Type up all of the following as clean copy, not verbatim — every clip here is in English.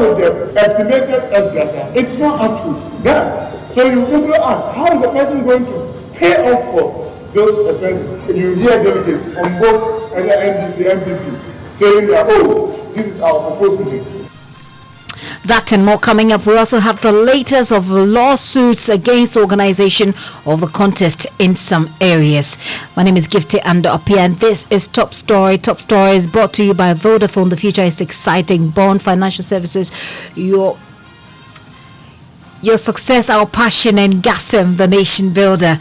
with the estimated extra, it's not accurate. Yeah. So you simply ask, how is the person going to pay off for those expenses? You hear delegates on both NDC and MPP saying that, oh, this is our proposed budget. That and more coming up. We also have the latest of lawsuits against organization of the contest in some areas. My name is Gifty Andoh-Appiah, and this is Top Story. Top Story is brought to you by Vodafone. The future is exciting. Bond Financial Services, your success, our passion, and GASM, the nation builder.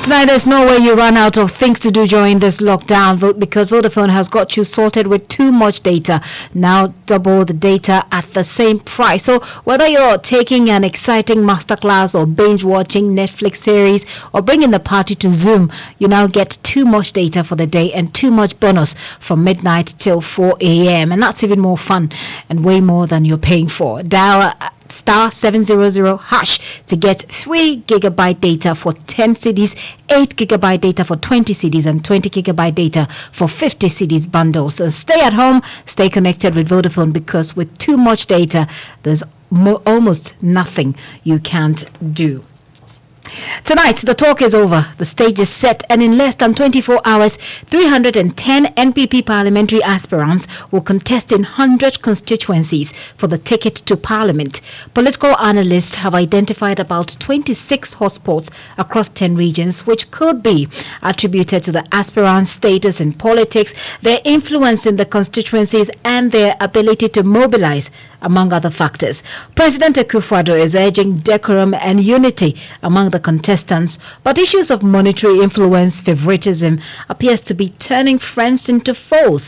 Tonight, there's no way you run out of things to do during this lockdown because Vodafone has got you sorted with too much data. Now double the data at the same price. So whether you're taking an exciting masterclass or binge watching Netflix series or bringing the party to Zoom, you now get too much data for the day and too much bonus from midnight till 4 a.m. And that's even more fun and way more than you're paying for. Dial star 700 hash to get 3 gigabyte data for 10 CDs, 8 gigabyte data for 20 CDs, and 20 gigabyte data for 50 CDs bundles. So stay at home, stay connected with Vodafone, because with too much data, there's almost nothing you can't do. Tonight, the talk is over. The stage is set, and in less than 24 hours, 310 NPP parliamentary aspirants will contest in 100 constituencies for the ticket to parliament. Political analysts have identified about 26 hotspots across 10 regions, which could be attributed to the aspirants' status in politics, their influence in the constituencies, and their ability to mobilize, among other factors. President Akufo-Addo is urging decorum and unity among the contestants, but issues of monetary influence, favoritism, appears to be turning friends into foes.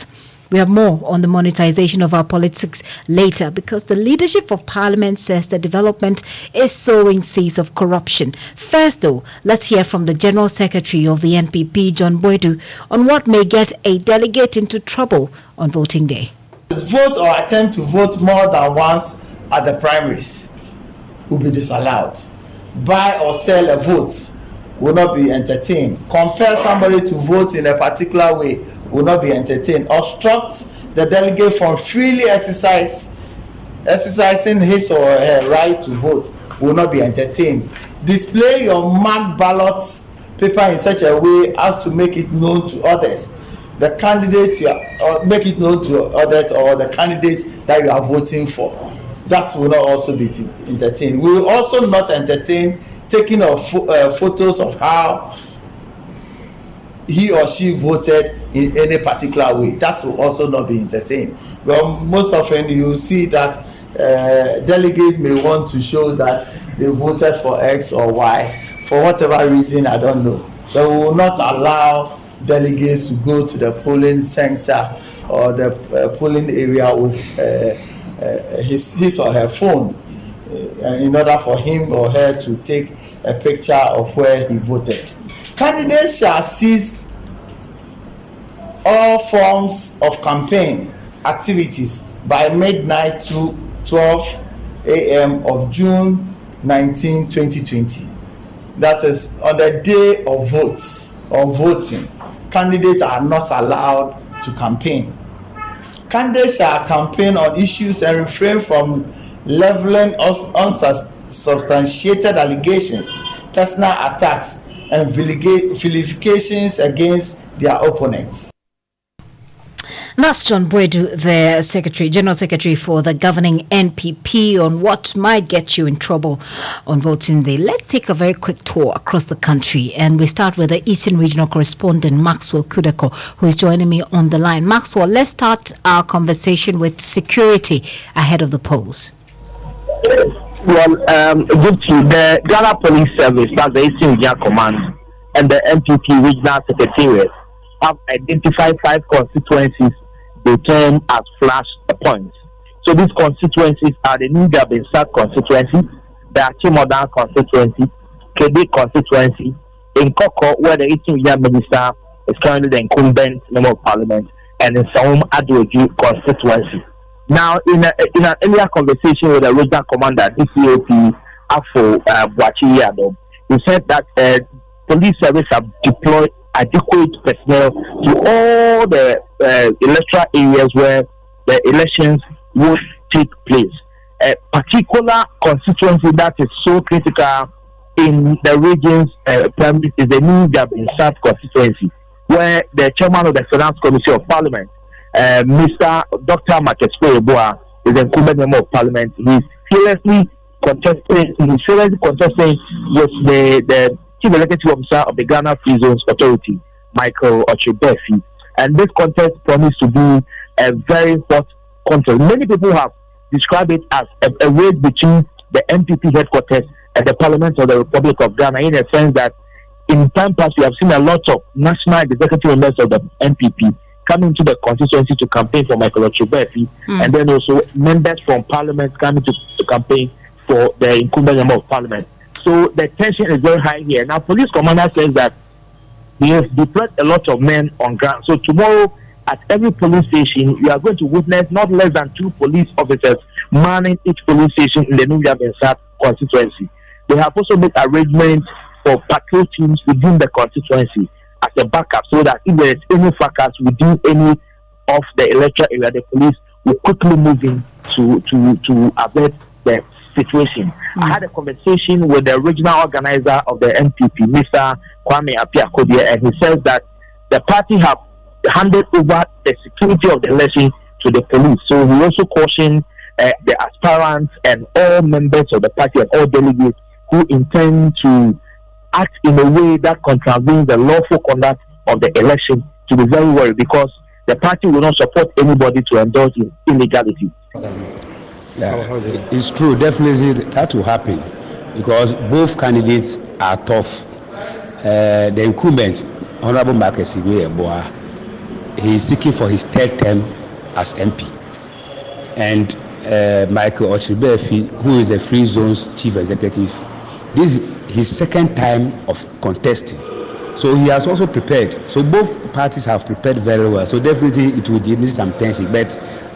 We have more on the monetization of our politics later, because the leadership of Parliament says the development is sowing seeds of corruption. First, though, let's hear from the General Secretary of the NPP, John Boydu, on what may get a delegate into trouble on voting day. Vote or attempt to vote more than once at the primaries will be disallowed. Buy or sell a vote will not be entertained. Compel somebody to vote in a particular way will not be entertained. Obstruct the delegate from freely exercising his or her right to vote will not be entertained. Display your marked ballot paper in such a way as to make it known to others. The candidates or make it known to others, or the candidates that you are voting for. That will not also be entertained. We will also not entertain taking of photos of how he or she voted in any particular way. That will also not be entertained. Well, most often you see that delegates may want to show that they voted for X or Y for whatever reason, I don't know. So we will not allow delegates to go to the polling center or the polling area with his or her phone in order for him or her to take a picture of where he voted. Candidates shall cease all forms of campaign activities by midnight to 12 a.m. of June 19, 2020. That is on the day of voting. Candidates are not allowed to campaign. Candidates shall campaign on issues and refrain from leveling unsubstantiated allegations, personal attacks, and vilifications against their opponents. That's John Boydu, the General Secretary for the governing NPP, on what might get you in trouble on voting day. Let's take a very quick tour across the country, and we start with the Eastern Regional Correspondent Maxwell Kudeko, who is joining me on the line. Maxwell, let's start our conversation with security ahead of the polls. Well, the Ghana Police Service, that's the Eastern Regional Command, and the NPP Regional Secretariat have identified 5 constituencies they term as flash points. So these constituencies are the New Gabinsat constituency, the Achimodang constituency, Kede constituency, in Koko, where the 18-year minister is currently the incumbent member of parliament, and in Saum Adwoju constituency. Now, in an earlier conversation with the regional commander, DCOP Afo Gifty Andoh, he said that police service have deployed adequate personnel to all the electoral areas where the elections would take place. A particular constituency that is so critical in the region's primary is the New Gabin South constituency, where the chairman of the Finance Committee of Parliament, Mr. Dr. Marcus Boa, is the incumbent member of Parliament. He's seriously contesting with the Chief Executive Officer of the Ghana Free Zones Authority, Michael Ochebesi. And this contest promised to be a very hot contest. Many people have described it as a race between the MPP headquarters and the Parliament of the Republic of Ghana, in a sense that in time past we have seen a lot of national executive members of the MPP coming to the constituency to campaign for Michael Ochebesi, and then also members from Parliament coming to campaign for the incumbent member of Parliament. So the tension is very high here. Now, police commander says that he has deployed a lot of men on ground. So tomorrow, at every police station, you are going to witness not less than 2 police officers manning each police station in the New Gabin South constituency. They have also made arrangements for patrol teams within the constituency as a backup, so that if there is any fracas within any of the electoral area, the police will quickly move in to avert the situation. I had a conversation with the regional organizer of the MPP, Mr. Kwame Appiah, and he says that the party have handed over the security of the election to the police. So we also caution the aspirants and all members of the party and all delegates who intend to act in a way that contravenes the lawful conduct of the election to be very worried, because the party will not support anybody to endorse in illegality. Yeah, it's true. Definitely that will happen because both candidates are tough. The incumbent, Honorable Marcus Boa, he is seeking for his 3rd term as MP, and Michael Ochebesi, who is the Free Zones Chief Executive, this is his 2nd time of contesting. So he has also prepared. So both parties have prepared very well. So definitely it will give me some tension. But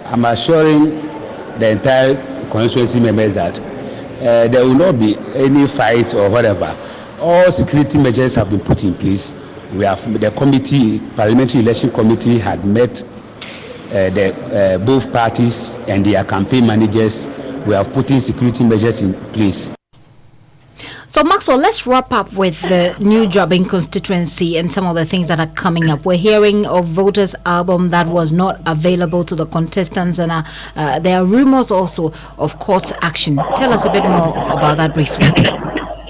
I'm assuring the entire constituency members that there will not be any fight or whatever. All security measures have been put in place. We have the committee, Parliamentary Election Committee, had met both parties and their campaign managers. We are putting security measures in place. So, Maxwell, let's wrap up with the New Gabin constituency and some of the things that are coming up. We're hearing of voters' album that was not available to the contestants, and there are rumors also of court action. Tell us a bit more about that briefly.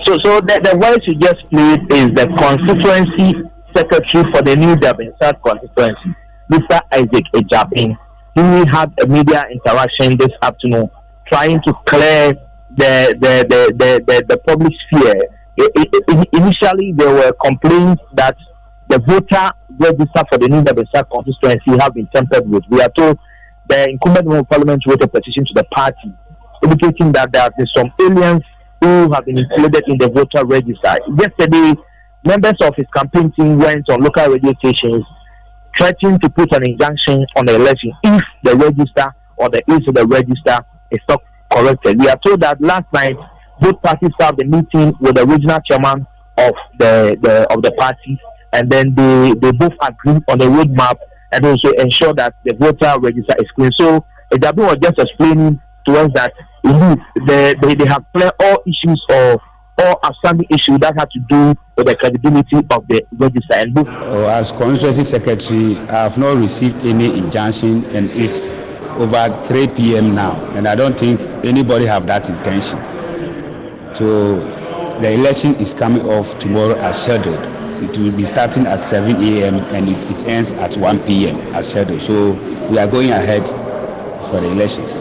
So the voice you just played is the constituency secretary for the New Gabin South constituency, Mr. Isaac Ejabin. He had a media interaction this afternoon trying to clear the public sphere. Initially, there were complaints that the voter register for the New Gabin South constituency have been tampered with. We are told the incumbent member of Parliament wrote a petition to the party indicating that there have been some aliens who have been included in the voter register. Yesterday, members of his campaign team went on local radio stations threatening to put an injunction on the election if the register or the age of the register is not corrected. We are told that last night both parties had a meeting with the regional chairman of the party, and then they both agreed on the roadmap and also ensure that the voter register is clean. So Ejabin was just explaining to us that indeed they have cleared all issues or all outstanding issues that have to do with the credibility of the register. And as constituency secretary, I have not received any injunction, and it's over 3 p.m. now, and I don't think anybody have that intention. So the election is coming off tomorrow as scheduled. It will be starting at 7 a.m. and it ends at 1 p.m. as scheduled. So we are going ahead for the elections.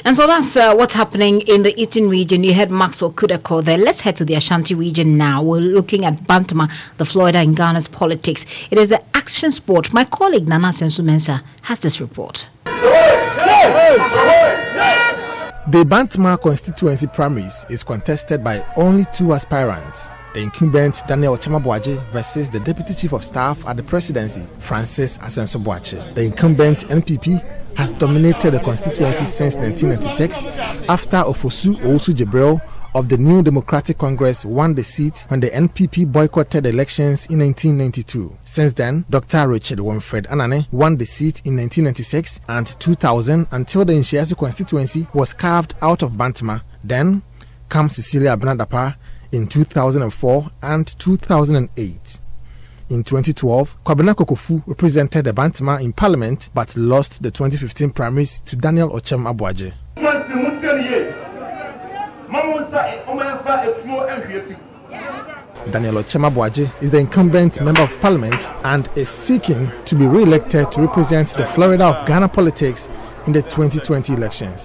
And so that's what's happening in the Eastern region. You heard Maxwell Kudako there. Let's head to the Ashanti region now. We're looking at Bantama, the Florida in Ghana's politics. It is the action sport. My colleague Nana Sensu-Mensah has this report. The Bantama constituency primaries is contested by only 2 aspirants, the incumbent Daniel Ocham-Abuaje versus the Deputy Chief of Staff at the Presidency, Francis Asenso-Boakye. The incumbent NPP has dominated the constituency since 1996 after Ofosu Owusu Jibril of the New Democratic Congress won the seat when the NPP boycotted elections in 1992. Since then, Dr. Richard Womfred Anane won the seat in 1996 and 2000 until the Nshiasu constituency was carved out of Bantama. Then comes Cecilia Abnadapa in 2004 and 2008. In 2012, Kwabena Kokofu represented the Bantama in Parliament but lost the 2015 primaries to Daniel Ocham-Abuaje. Daniel Ocham-Abuaje is the incumbent member of Parliament and is seeking to be re-elected to represent the Florida of Ghana politics in the 2020 elections.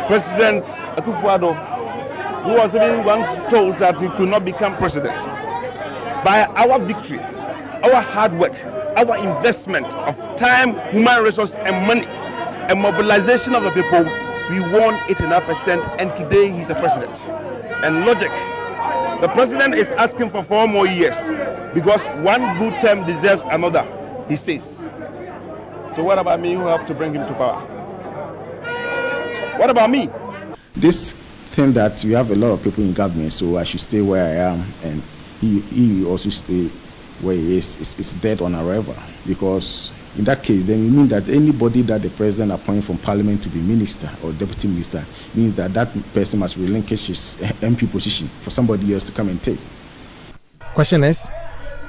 President Akufo-Addo, who was even once told that he could not become president, by our victory, our hard work, our investment of time, human resources, and money, and mobilization of the people, we won 8.5%, and today he's the president. And logic, the president is asking for 4 more years because one good term deserves another, he says. So what about me who have to bring him to power? What about me? This thing that we have a lot of people in government, so I should stay where I am, and he also stay where he is. It's dead on arrival, because in that case, then it means that anybody that the president appoints from parliament to be minister or deputy minister means that that person must relinquish his MP position for somebody else to come and take. Question is,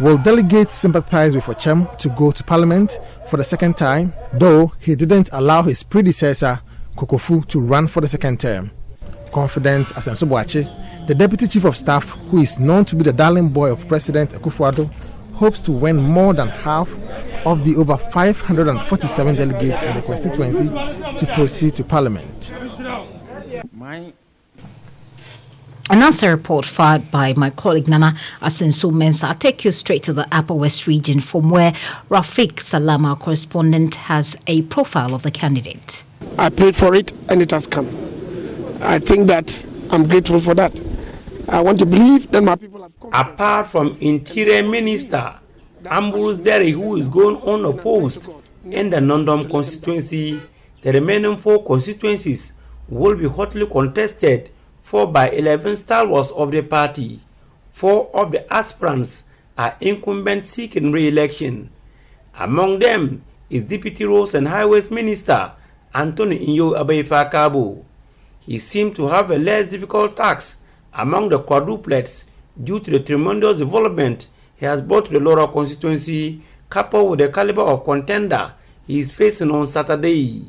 will delegates sympathize with Ocham to go to parliament for the second time, though he didn't allow his predecessor, Kokofu, to run for the second term? Confident Asenso-Boakye, the deputy chief of staff, who is known to be the darling boy of President Akufo-Addo, hopes to win more than half of the over 547 delegates in the constituency to proceed to parliament. Another report filed by my colleague Nana Asenso-Mensah. I'll take you straight to the Upper West region, from where Rafiq Salam, our correspondent, has a profile of the candidate. I prayed for it and it has come. I think that I'm grateful for that. I want to believe that my people have come. Apart from Interior Minister Ambrose Derry, who is going unopposed in the Nondom constituency, the remaining 4 constituencies will be hotly contested, 4 by 11 stalwarts of the party. 4 of the aspirants are incumbents seeking re-election. Among them is Deputy Roads and Highways Minister Anthony Andoh-Appiah Kabo. He seemed to have a less difficult task among the quadruplets due to the tremendous development he has brought to the Laura constituency, coupled with the caliber of contender he is facing on Saturday.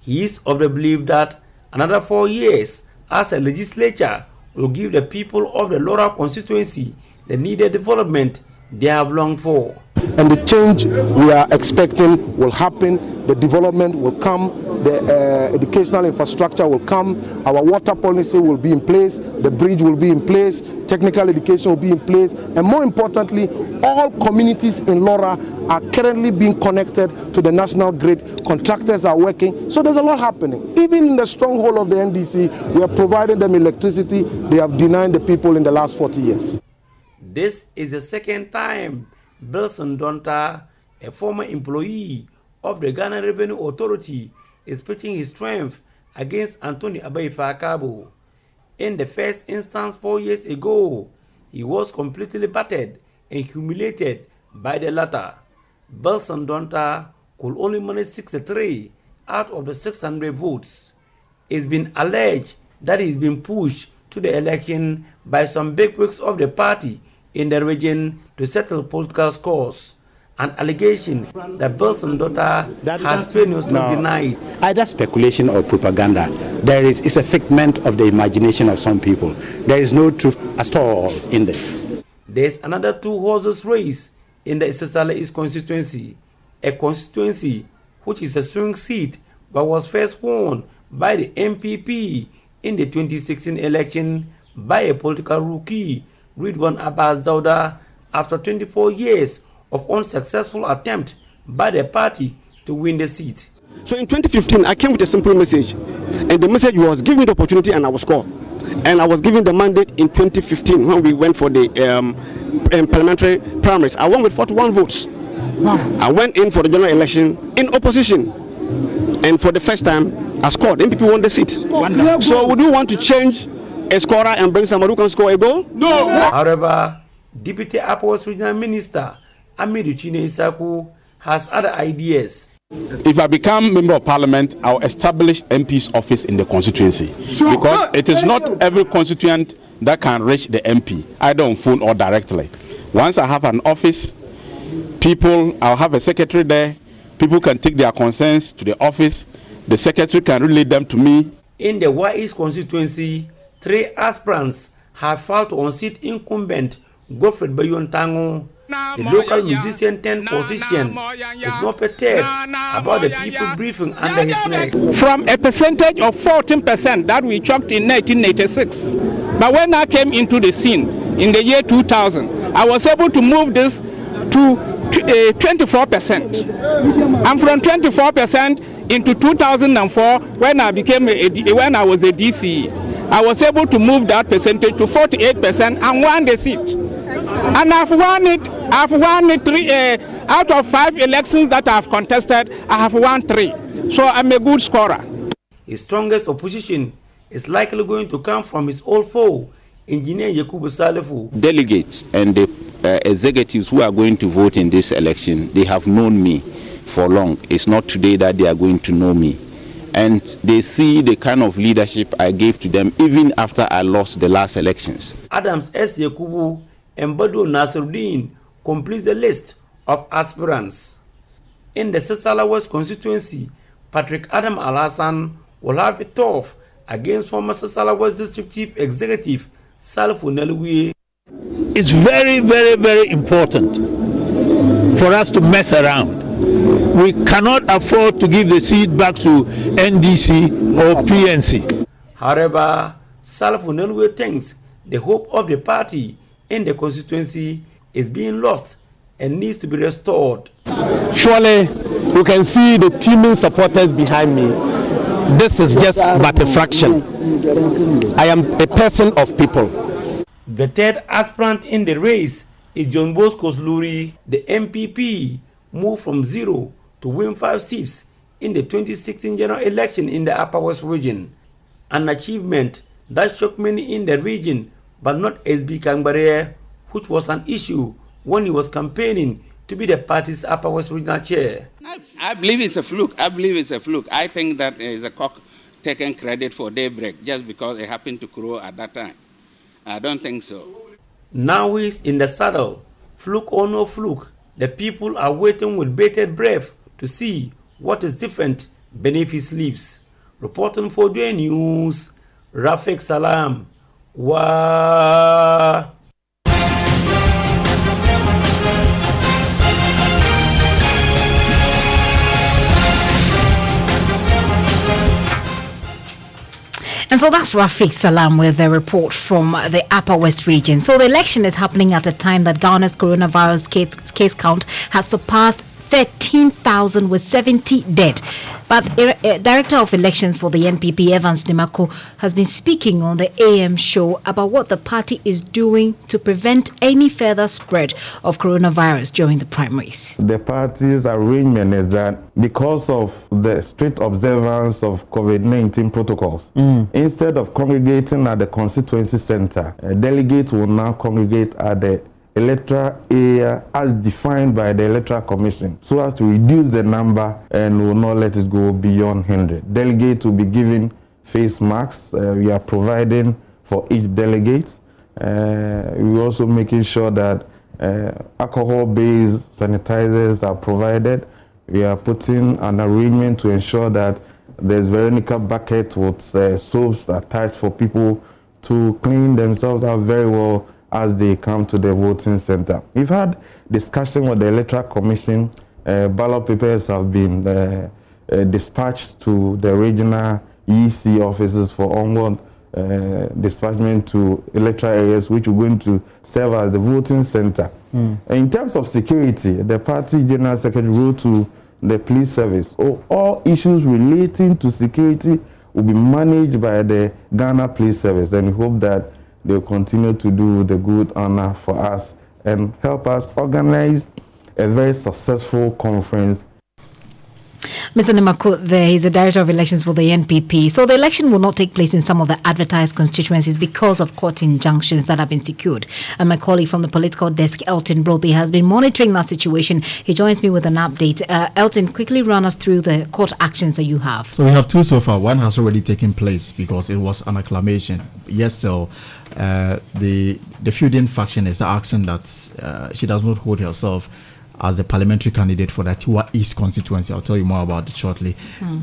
He is of the belief that another 4 years as a legislature will give the people of the Laura constituency the needed development they have longed for. And the change we are expecting will happen, the development will come, the educational infrastructure will come, our water policy will be in place, the bridge will be in place, technical education will be in place, and more importantly, all communities in Laura are currently being connected to the national grid. Contractors are working, so there's a lot happening. Even in the stronghold of the NDC, we are providing them electricity they have denied the people in the last 40 years. This is the second time Belson Donta, a former employee of the Ghana Revenue Authority, is putting his strength against Anthony Appiah Kabo. In the first instance 4 years ago, he was completely battered and humiliated by the latter. Belson Donta could only manage 63 out of the 600 votes. It's been alleged that he's been pushed to the election by some bigwigs of the party in the region to settle political scores, an allegation that Belson Donta has strenuously denied. Either speculation or propaganda. It's a figment of the imagination of some people. There is no truth at all in this. There's another 2 horses race in the Isesale East constituency, a constituency which is a swing seat but was first won by the MPP in the 2016 election by a political rookie, Ridwan Abbas Dauda, after 24 years of unsuccessful attempt by the party to win the seat. So in 2015, I came with a simple message, and the message was, give me the opportunity and I will score. And I was given the mandate in 2015 when we went for the parliamentary primaries. I won with 41 votes. I went in for the general election in opposition. And for the first time, I scored. NPP won the seat. So would you want to change a scorer and bring somebody who can score a goal? No. However, Deputy Upper Regional Minister Amidu Chine Isaku has other ideas. If I become member of parliament, I'll establish MP's office in the constituency. Because it is not every constituent that can reach the MP, either on phone or directly. Once I have an office, I'll have a secretary there. People can take their concerns to the office. The secretary can relay them to me. In the East constituency, 3 aspirants have filed to unseat incumbent Godfred Bayontango. The local musician 10 position is not perturbed about the people briefing under his neck. From a percentage of 14% that we chalked in 1986. But when I came into the scene in the year 2000, I was able to move this to 24%. And from 24% into 2004, when I was a DCE, I was able to move that percentage to 48% and won the seat. And I've won it 3 out of 5 elections that I've contested. I have won 3. So I'm a good scorer. His strongest opposition is likely going to come from his old foe, Engineer Yakubu Salifu. Delegates and the executives who are going to vote in this election, they have known me for long. It's not today that they are going to know me. And they see the kind of leadership I gave to them even after I lost the last elections. Adams S. Yakubu and Badu Nasruddin complete the list of aspirants. In the Sasala West constituency, Patrick Adam Al-Hassan will have it tough against former Sasala West District Chief Executive Salifu Nelwe. It's very, very, very important for us to mess around. We cannot afford to give the seat back to NDC or PNC. However, Salifu Nelwe thinks the hope of the party in the constituency is being lost and needs to be restored. Surely, you can see the teeming supporters behind me. This is just but a fraction. I am a person of people. The third aspirant in the race is John Bosco Sluri. The MPP moved from 0 to win 5 seats in the 2016 general election in the Upper West region. An achievement that shocked many in the region, but not SB Kangbare, which was an issue when he was campaigning to be the party's Upper West regional chair. I believe it's a fluke. I think that is a cock taking credit for daybreak just because it happened to crow at that time. I don't think so. Now he's in the saddle. Fluke or no fluke, the people are waiting with bated breath to see what is different beneath his leaves. Reporting for the news, Rafiq Salam. Wow. And so that's Rafiq Salam with a report from the Upper West region. So the election is happening at a time that Ghana's coronavirus case count has surpassed 13,000 with 70 dead. But Director of Elections for the NPP, Evans Nimako, has been speaking on the AM show about what the party is doing to prevent any further spread of coronavirus during the primaries. The party's arrangement is that because of the strict observance of COVID-19 protocols, instead of congregating at the constituency center, delegates will now congregate at the electoral area as defined by the Electoral Commission, so as to reduce the number and will not let it go beyond 100. Delegates will be given face masks. We are providing for each delegate. We're also making sure that alcohol-based sanitizers are provided. We are putting an arrangement to ensure that there's Veronica bucket with soaps attached for people to clean themselves out very well as they come to the voting center. We've had discussion with the Electoral Commission. Ballot papers have been dispatched to the regional EC offices for onward dispatchment to electoral areas which are going to serve as the voting center. In terms of security, the party general secretary wrote to the police service. All issues relating to security will be managed by the Ghana Police Service, and we hope that they will continue to do the good honor for us and help us organize a very successful conference. Mr. Nemako, he is the Director of Elections for the NPP. So the election will not take place in some of the advertised constituencies because of court injunctions that have been secured. And my colleague from the political desk, Elton Broby, has been monitoring that situation. He joins me with an update. Elton, quickly run us through the court actions that you have. So we have two so far. One has already taken place because it was an acclamation. Yes, so the feuding faction is asking that she does not hold herself as the parliamentary candidate for the Atiwa East constituency. I'll tell you more about it shortly.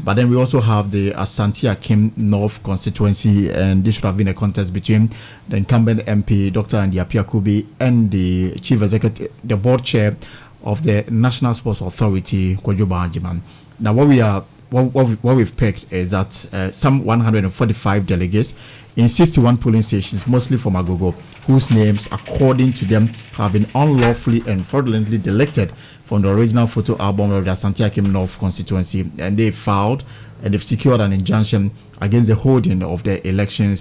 But then we also have the Asante-Akim North constituency, and this should have been a contest between the incumbent MP, Dr. Andoh-Appiah, and the chief executive, the board chair of the National Sports Authority, Kojo Bahajiman. Now, what we've picked is that some 145 delegates in 61 polling stations, mostly from Agogo, whose names, according to them, have been unlawfully and fraudulently delected from the original photo album of the Asante-Akim North constituency, and they filed and they've secured an injunction against the holding of the elections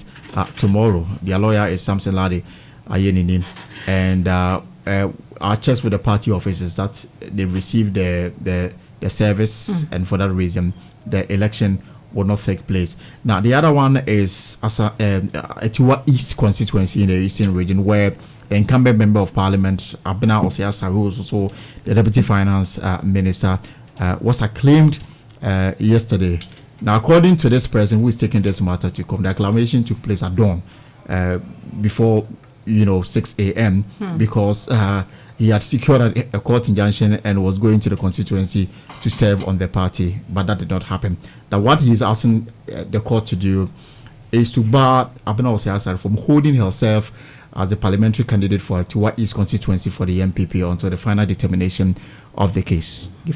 tomorrow. Their lawyer is Samson Lade Ayeninin, and our checks with the party offices that they received the service, and for that reason, the election will not take place. Now, the other one is Atiwa East constituency in the Eastern region, where the incumbent member of Parliament, Abena Osiasa, who is also the Deputy Finance Minister, was acclaimed yesterday. Now, according to this person who is taking this matter to come, the acclamation took place at dawn, before 6 a.m. because he had secured a court injunction and was going to the constituency to serve on the party, but that did not happen. Now, what he is asking the court to do is to bar Abena Osiasa from holding herself as the parliamentary candidate for Atiwa East constituency for the MPP until the final determination of the case.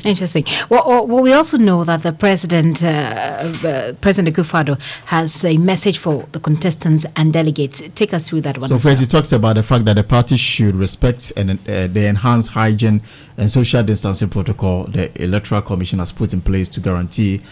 Interesting. Well, we also know that the President Akufo-Addo, has a message for the contestants and delegates. Take us through that one. So first, he talks about the fact that the party should respect and the enhanced hygiene and social distancing protocol the Electoral Commission has put in place to guarantee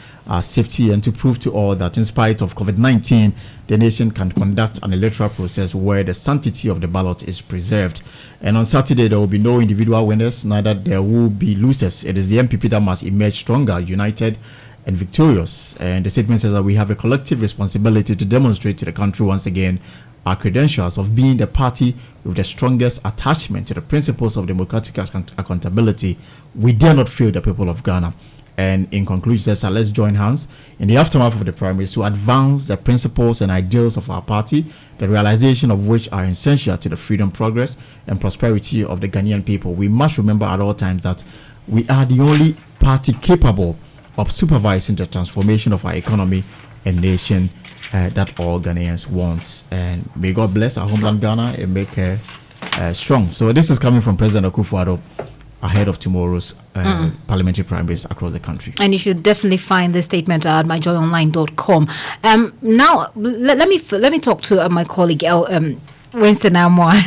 safety and to prove to all that in spite of COVID-19, the nation can conduct an electoral process where the sanctity of the ballot is preserved. And on Saturday, there will be no individual winners, neither there will be losers. It is the MPP that must emerge stronger, united, and victorious. And the statement says that we have a collective responsibility to demonstrate to the country once again our credentials of being the party with the strongest attachment to the principles of democratic accountability. We dare not fail the people of Ghana. And in conclusion, says, let's join hands in the aftermath of the primaries to advance the principles and ideals of our party, the realization of which are essential to the freedom, progress, and prosperity of the Ghanaian people. We must remember at all times that we are the only party capable of supervising the transformation of our economy and nation that all Ghanaians want. And may God bless our homeland Ghana and make her strong. So this is coming from President Akufo-Addo ahead of tomorrow's parliamentary primaries across the country. And you should definitely find this statement at myjoyonline.com. Now, let me talk to my colleague Winston Amwa.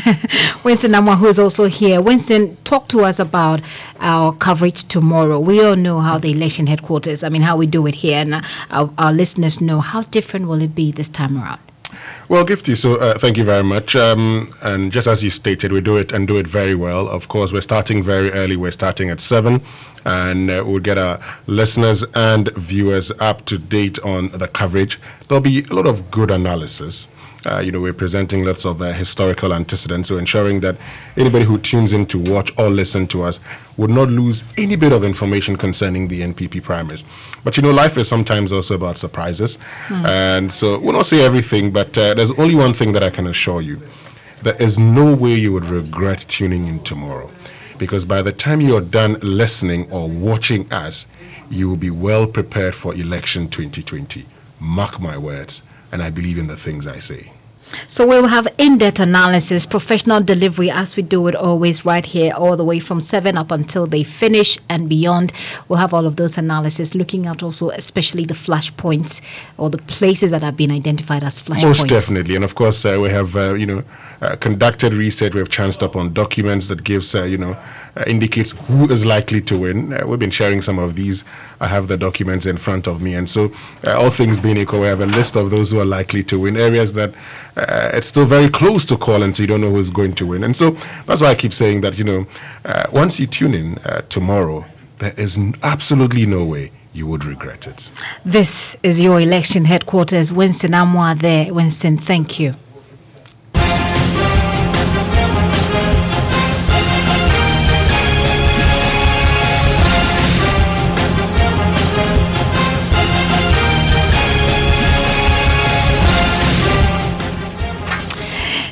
Winston Amwa, who is also here. Winston, talk to us about our coverage tomorrow. We all know how the election headquarters, how we do it here, and our listeners know. How different will it be this time around? Well, Gifty, so thank you very much. And just as you stated, we do it and do it very well. Of course, we're starting very early. We're starting at 7, and we'll get our listeners and viewers up to date on the coverage. There'll be a lot of good analysis. We're presenting lots of historical antecedents, so ensuring that anybody who tunes in to watch or listen to us would not lose any bit of information concerning the NPP primaries. But life is sometimes also about surprises, and so we'll not say everything, but there's only one thing that I can assure you. There is no way you would regret tuning in tomorrow, because by the time you're done listening or watching us, you will be well prepared for election 2020. Mark my words, and I believe in the things I say. So we'll have in-depth analysis, professional delivery as we do it always right here, all the way from 7 up until they finish and beyond. We'll have all of those analysis, looking at also especially the flash points or the places that have been identified as flash points. Most definitely. And of course, we have, conducted research. We've chanced up on documents that gives, indicates who is likely to win. We've been sharing some of these I have the documents in front of me. And so, all things being equal, we have a list of those who are likely to win. Areas that it's still very close to call, and so you don't know who's going to win. And so that's why I keep saying that, once you tune in tomorrow, there is absolutely no way you would regret it. This is your election headquarters. Winston Amwa there. Winston, thank you.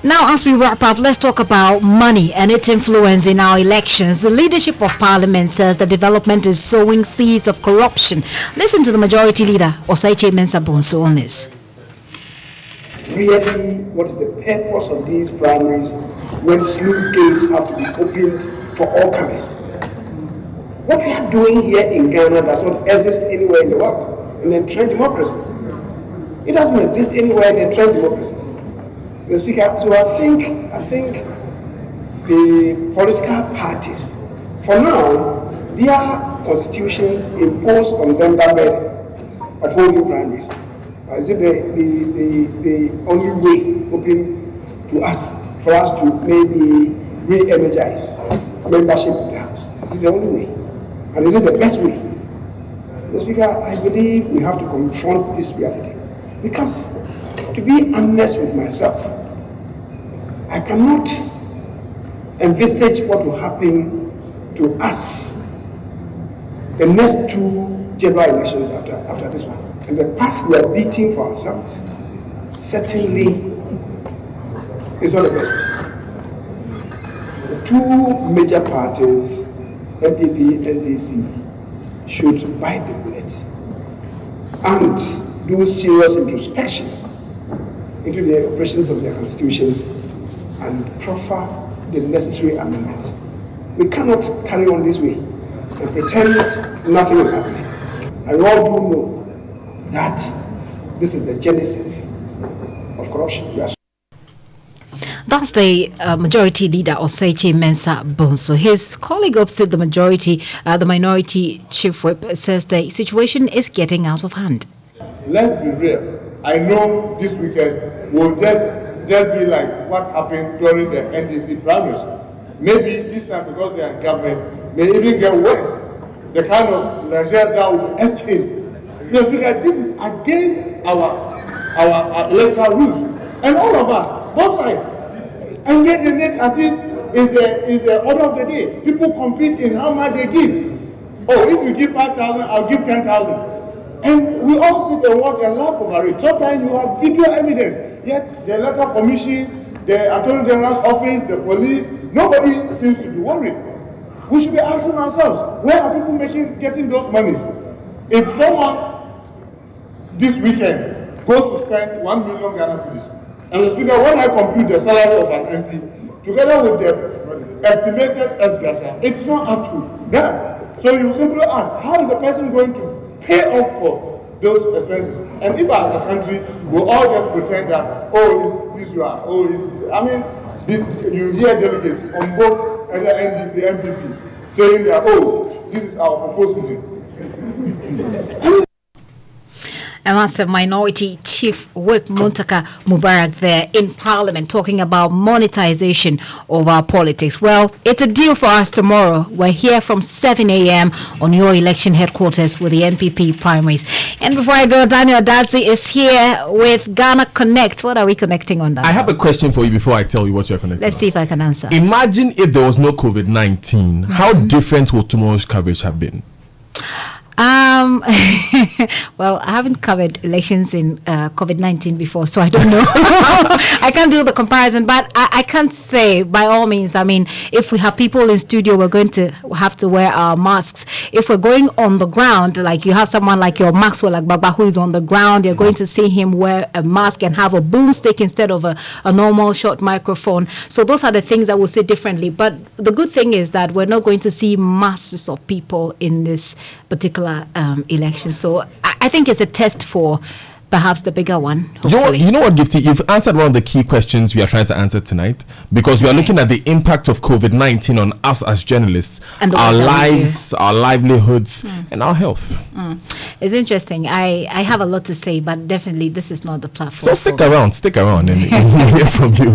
Now, as we wrap up, let's talk about money and its influence in our elections. The leadership of Parliament says the development is sowing seeds of corruption. Listen to the Majority Leader, Osaiche Mensah Bonsu, on this. Really, what is the purpose of these primaries when sluice gates have to be opened for all comers? What we are doing here in Ghana does not exist anywhere in the world in the entrenched democracy. It doesn't exist anywhere in the entrenched democracy. So I think the political parties, for now, their constitutions impose on them that way of holding primaries. Is it the only way open to us for us to maybe re-energize membership in the House? Is it the only way? And is it the best way? So Speaker, I believe we have to confront this reality. Because, to be honest with myself, I cannot envisage what will happen to us the next two general elections after this one. And the path we are beating for ourselves certainly is not the best. The two major parties, NPP and NDC, should bite the bullet and do serious introspection into the operations of their constitutions and proffer the necessary amendments. We cannot carry on this way and pretend nothing is happening. And we all do know that this is the genesis of corruption. Yes. That's the Majority Leader, Osaiche Mensah Bonsu. His colleague opposite the Minority Chief Whip, says the situation is getting out of hand. Let's be real. I know this weekend will just be like what happened during the NDC primaries. Maybe this time, because they are government, may even get worse. The kind of measure that will exchange. Because this is against our electoral rules. And all of us, both sides, engage in it as if is the order of the day. People compete in how much they give. Oh, if you give 5,000, I'll give 10,000. And we all sit and watch and laugh over it. Sometimes you have video evidence. Yet the electoral commission, the Attorney General's office, the police, nobody seems to be worried. We should be asking ourselves, where are people getting those monies? If someone this weekend goes to spend 1 million Ghana cedis, and the figure, when I compute the salary of an MP, together with the estimated SGASA, it's not up to that. So you simply ask, how is the person going to pay off for those expenses? And if as a country we all just pretend that, oh, this you are, oh, I mean, you hear delegates on both the NDC, the MPP saying that, oh, this is our proposal. And that's the Minority Chief Whip Muntaka Mubarak there in Parliament talking about monetization of our politics. Well, it's a deal for us tomorrow. We're here from 7 a.m. on your election headquarters with the NPP primaries. And before I go, Daniel Dazi is here with Ghana Connect. What are we connecting on that? I have a question for you before I tell you what you're connecting. Let's see if I can answer. Imagine if there was no COVID-19, how different would tomorrow's coverage have been? Well, I haven't covered elections in COVID-19 before, so I don't know. I can't do the comparison, but I can't say by all means. I mean, if we have people in studio, we're going to have to wear our masks. If we're going on the ground, like you have someone like your Maxwell Agbagba who is on the ground, you're going to see him wear a mask and have a boomstick instead of a normal short microphone. So those are the things that we'll say differently. But the good thing is that we're not going to see masses of people in this particular election. So I think it's a test for perhaps the bigger one. You know what, Gifty? You've answered one of the key questions we are trying to answer tonight, because we are looking at the impact of COVID-19 on us as journalists. And our lives, our livelihoods, and our health. It's interesting. I have a lot to say, but definitely this is not the platform. So stick around and hear from you.